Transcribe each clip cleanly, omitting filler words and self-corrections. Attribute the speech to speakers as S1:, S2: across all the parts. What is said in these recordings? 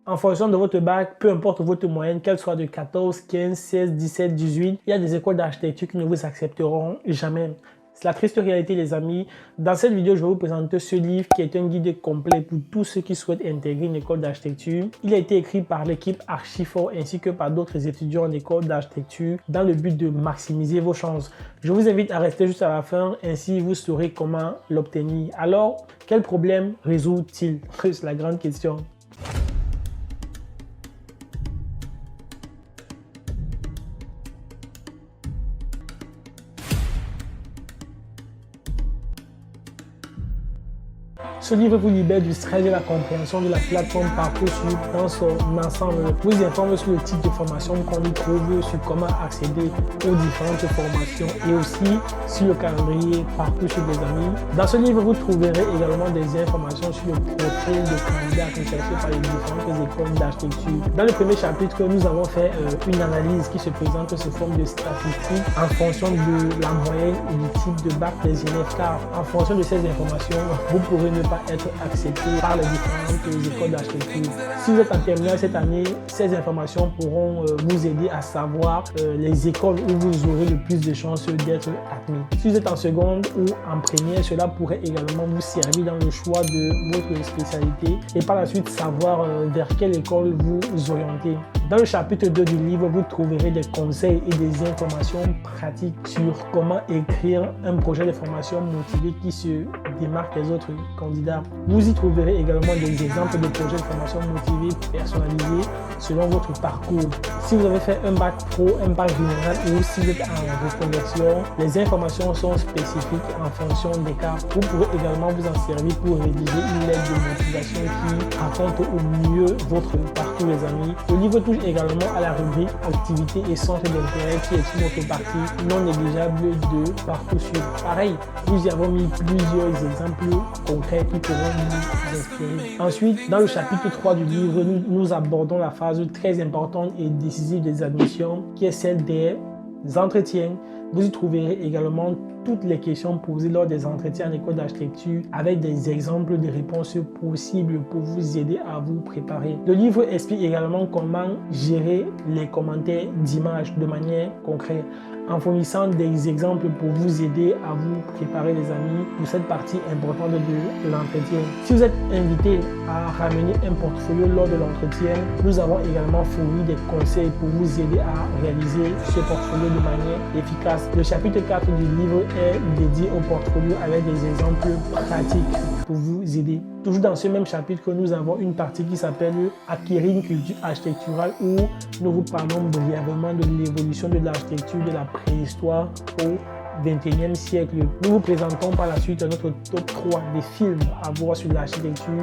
S1: En fonction de votre bac, peu importe votre moyenne, qu'elle soit de 14, 15, 16, 17, 18, il y a des écoles d'architecture qui ne vous accepteront jamais. C'est la triste réalité, les amis. Dans cette vidéo, je vais vous présenter ce livre qui est un guide complet pour tous ceux qui souhaitent intégrer une école d'architecture. Il a été écrit par l'équipe Archifort ainsi que par d'autres étudiants en école d'architecture dans le but de maximiser vos chances. Je vous invite à rester juste à la fin, ainsi vous saurez comment l'obtenir. Alors, quel problème résout-il? C'est la grande question. Ce livre vous libère du stress de la compréhension de la plateforme Parcoursup dans son ensemble. Vous informe sur le type de formation qu'on y trouve, sur comment accéder aux différentes formations et aussi sur le calendrier Parcoursup, les amis. Dans ce livre, vous trouverez également des informations sur le profil de candidats recherchés par les différentes écoles d'architecture. Dans le premier chapitre, nous avons fait une analyse qui se présente sous forme de statistiques en fonction de la moyenne et du type de bac des élèves, car en fonction de ces informations, vous pourrez ne pas être accepté par les différentes écoles d'architecture. Si vous êtes en terminale cette année, ces informations pourront vous aider à savoir les écoles où vous aurez le plus de chances d'être admis. Si vous êtes en seconde ou en première, cela pourrait également vous servir dans le choix de votre spécialité et par la suite savoir vers quelle école vous orienter. Dans le chapitre 2 du livre, vous trouverez des conseils et des informations pratiques sur comment écrire un projet de formation motivé qui se démarque des autres candidats. Vous y trouverez également des exemples de projets de formation motivés personnalisés selon votre parcours. Si vous avez fait un bac pro, un bac général ou si vous êtes en reconversion, les informations sont spécifiques en fonction des cas. Vous pourrez également vous en servir pour rédiger une lettre de motivation qui raconte au mieux votre parcours, les amis. Le livre touche également à la rubrique activités et centres d'intérêt qui est une autre partie non négligeable de Parcoursup. Pareil, nous y avons mis plusieurs exemples concrets qui pourront nous inspirer. Ensuite, dans le chapitre 3 du livre, nous abordons la phase très importante et décisive des admissions qui est celle des entretiens. Vous y trouverez également toutes les questions posées lors des entretiens en école d'architecture avec des exemples de réponses possibles pour vous aider à vous préparer. Le livre explique également comment gérer les commentaires d'images de manière concrète en fournissant des exemples pour vous aider à vous préparer, les amis, pour cette partie importante de l'entretien. Si vous êtes invité à ramener un portfolio lors de l'entretien, nous avons également fourni des conseils pour vous aider à réaliser ce portfolio de manière efficace. Le chapitre 4 du livre est dédié au portfolio avec des exemples pratiques pour vous aider. Toujours dans ce même chapitre, nous avons une partie qui s'appelle Acquérir une culture architecturale où nous vous parlons brièvement de l'évolution de l'architecture de la préhistoire au XXIe siècle. Nous vous présentons par la suite notre top 3 des films à voir sur l'architecture,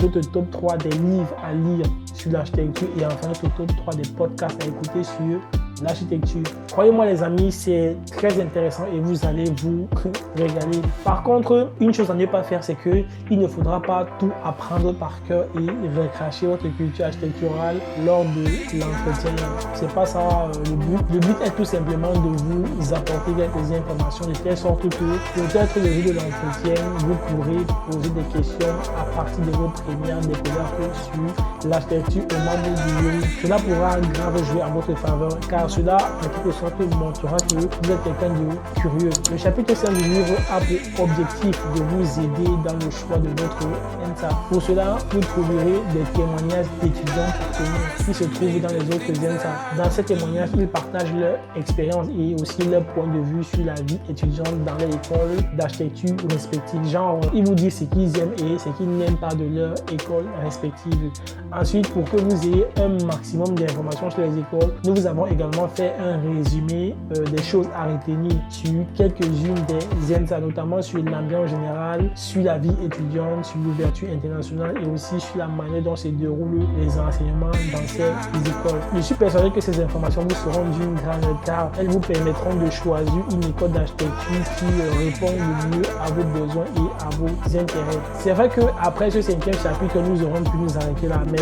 S1: notre top 3 des livres à lire sur l'architecture et enfin notre top 3 des podcasts à écouter sur l'architecture. Croyez-moi, les amis, c'est très intéressant et vous allez vous régaler. Par contre, une chose à ne pas faire, c'est qu'il ne faudra pas tout apprendre par cœur et recracher votre culture architecturale lors de l'entretien. C'est pas ça le but. Le but est tout simplement de vous apporter quelques informations de telle sorte que peut-être le jour de l'entretien, vous pourrez poser des questions à partir de vos premières découvertes sur l'architecture au membre du jury. Cela pourra grave jouer en votre faveur car cela, en quelque sorte, montrera que vous êtes quelqu'un de curieux. Le chapitre 5 du livre a pour objectif de vous aider dans le choix de votre ENSA. Pour cela, vous trouverez des témoignages d'étudiants partenaires qui se trouvent dans les autres ENSA. Dans ces témoignages, ils partagent leur expérience et aussi leur point de vue sur la vie étudiante dans les écoles d'architecture respectives. Genre, ils vous disent ce qu'ils aiment et ce qu'ils n'aiment pas de leur école respective. Ensuite, pour que vous ayez un maximum d'informations sur les écoles, nous vous avons également fait un résumé des choses à retenir sur quelques-unes des ENSA, notamment sur l'ambiance générale, sur la vie étudiante, sur l'ouverture internationale et aussi sur la manière dont se déroulent les enseignements dans ces écoles. Je suis persuadé que ces informations vous seront d'une grande aide car elles vous permettront de choisir une école d'architecture qui répond le mieux à vos besoins et à vos intérêts. C'est vrai qu'après ce 5e chapitre, nous aurons pu nous arrêter là, mais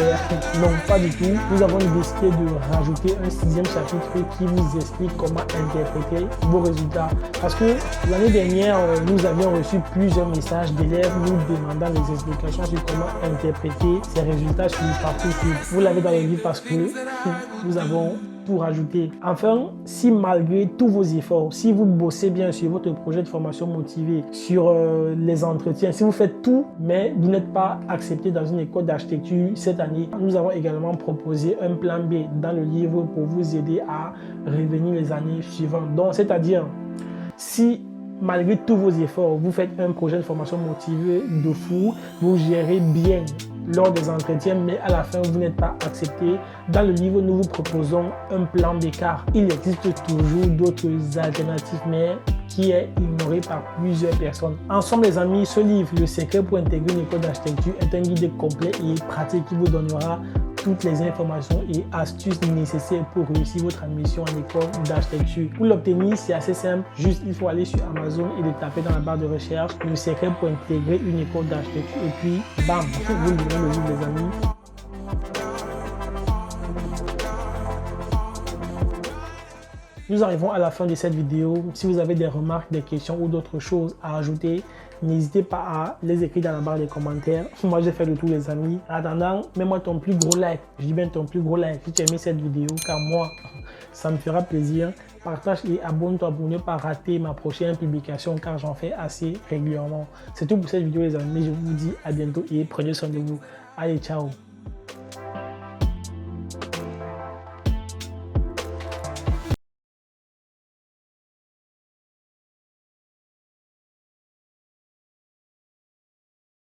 S1: non, pas du tout. Nous avons décidé de rajouter un 6e chapitre qui vous explique explique comment interpréter vos résultats. Parce que l'année dernière, nous avions reçu plusieurs messages d'élèves nous demandant des explications sur comment interpréter ces résultats sur Parcoursup. Vous l'avez dans le livre parce que nous avons tout rajouté. Enfin, si malgré tous vos efforts, si vous bossez bien sur votre projet de formation motivé, sur les entretiens, si vous faites tout, mais vous n'êtes pas accepté dans une école d'architecture cette année, nous avons également proposé un plan B dans le livre pour vous aider à revenir les années suivantes. Donc, c'est-à-dire, si malgré tous vos efforts, vous faites un projet de formation motivé de fou, vous gérez bien lors des entretiens, mais à la fin, vous n'êtes pas accepté. Dans le livre, nous vous proposons un plan d'écart. Il existe toujours d'autres alternatives, mais qui est ignoré par plusieurs personnes. Ensemble, les amis, ce livre, Le secret pour intégrer une école d'architecture, est un guide complet et pratique qui vous donnera toutes les informations et astuces nécessaires pour réussir votre admission en école d'architecture. Pour l'obtenir, c'est assez simple. Juste, il faut aller sur Amazon et le taper dans la barre de recherche. Le secret pour intégrer une école d'architecture. Et puis, bam, vous lirez le livre, les amis. Nous arrivons à la fin de cette vidéo. Si vous avez des remarques, des questions ou d'autres choses à ajouter, n'hésitez pas à les écrire dans la barre des commentaires. Moi, j'ai fait le tour, les amis. En attendant, mets-moi ton plus gros like. Je dis bien ton plus gros like si tu as aimé cette vidéo, car moi, ça me fera plaisir. Partage et abonne-toi pour ne pas rater ma prochaine publication, car j'en fais assez régulièrement. C'est tout pour cette vidéo, les amis. Je vous dis à bientôt et prenez soin de vous. Allez, ciao!